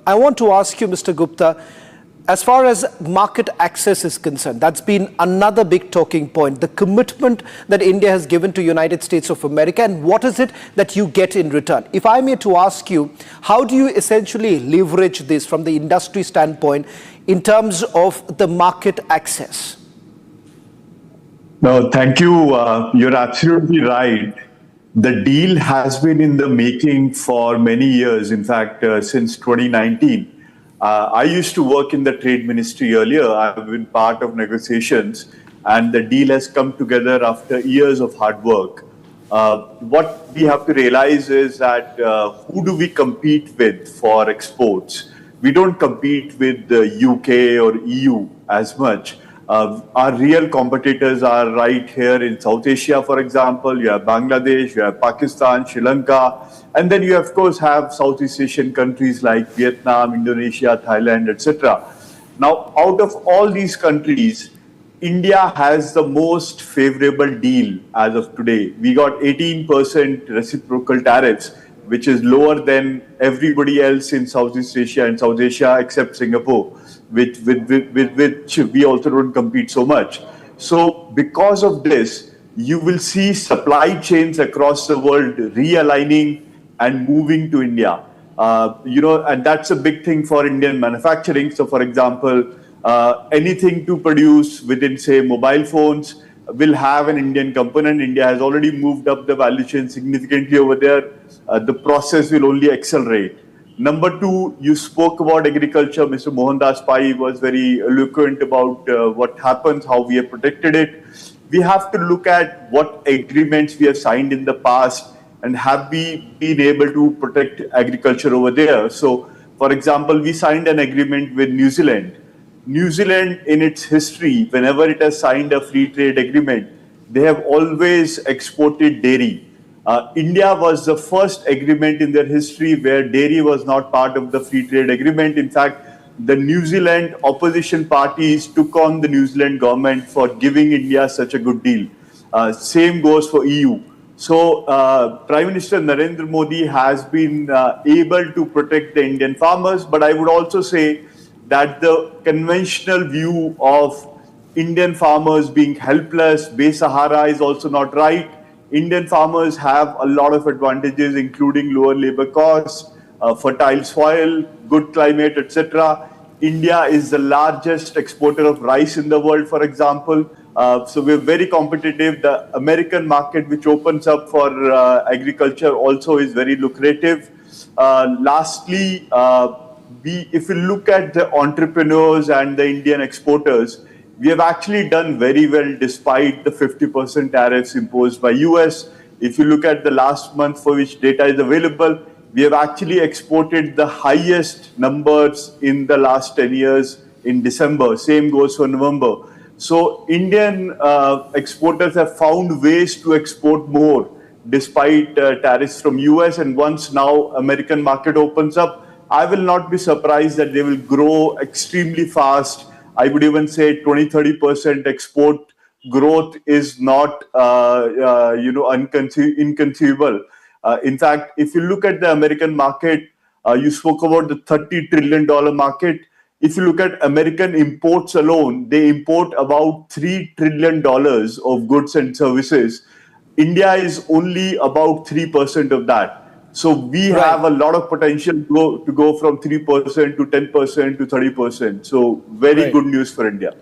I want to ask you, Mr. Gupta, as far as market access is concerned, that's been another big talking point. The commitment that India has given to United States of America, and what is it that you get in return? If I may to ask you, how do you essentially leverage this from the industry standpoint in terms of the market access? No, thank you. You're absolutely right. The deal has been in the making for many years, in fact, since 2019. I used to work in the trade ministry earlier. I've been part of negotiations, and the deal has come together after years of hard work. What we have to realize is that who do we compete with for exports? We don't compete with the UK or EU as much. Our real competitors are right here in South Asia, for example. You have Bangladesh, you have Pakistan, Sri Lanka, and then you, of course, have Southeast Asian countries like Vietnam, Indonesia, Thailand, etc. Now, out of all these countries, India has the most favorable deal as of today. We got 18% reciprocal tariffs, which is lower than everybody else in Southeast Asia and South Asia except Singapore, with which we also don't compete so much. So because of this, you will see supply chains across the world realigning and moving to India. And that's a big thing for Indian manufacturing. So for example, anything to produce within, say, mobile phones will have an Indian component. India has already moved up the value chain significantly over there. The process will only accelerate. Number two, you spoke about agriculture. Mr. Mohandas Pai was very eloquent about what happens, how we have protected it. We have to look at what agreements we have signed in the past and have we been able to protect agriculture over there. So, for example, we signed an agreement with New Zealand. New Zealand, in its history, whenever it has signed a free trade agreement, they have always exported dairy. India was the first agreement in their history where dairy was not part of the free trade agreement. In fact, the New Zealand opposition parties took on the New Zealand government for giving India such a good deal. Same goes for EU. So Prime Minister Narendra Modi has been able to protect the Indian farmers, but I would also say that the conventional view of Indian farmers being helpless, Be-Sahara is also not right. Indian farmers have a lot of advantages, including lower labor costs, fertile soil, good climate, etc. India is the largest exporter of rice in the world, for example. So we're very competitive. The American market, which opens up for agriculture, also is very lucrative. Lastly, if you look at the entrepreneurs and the Indian exporters, we have actually done very well despite the 50% tariffs imposed by US. If you look at the last month for which data is available, we have actually exported the highest numbers in the last 10 years in December. Same goes for November. So Indian exporters have found ways to export more despite tariffs from US. And once now American market opens up, I will not be surprised that they will grow extremely fast. I would even say 20-30% export growth is not inconceivable. In fact, if you look at the American market, you spoke about the $30 trillion market. If you look at American imports alone, they import about $3 trillion of goods and services. India is only about 3% of that. So we have a lot of potential to go from 3% to 10% to 30%. So very good news for India.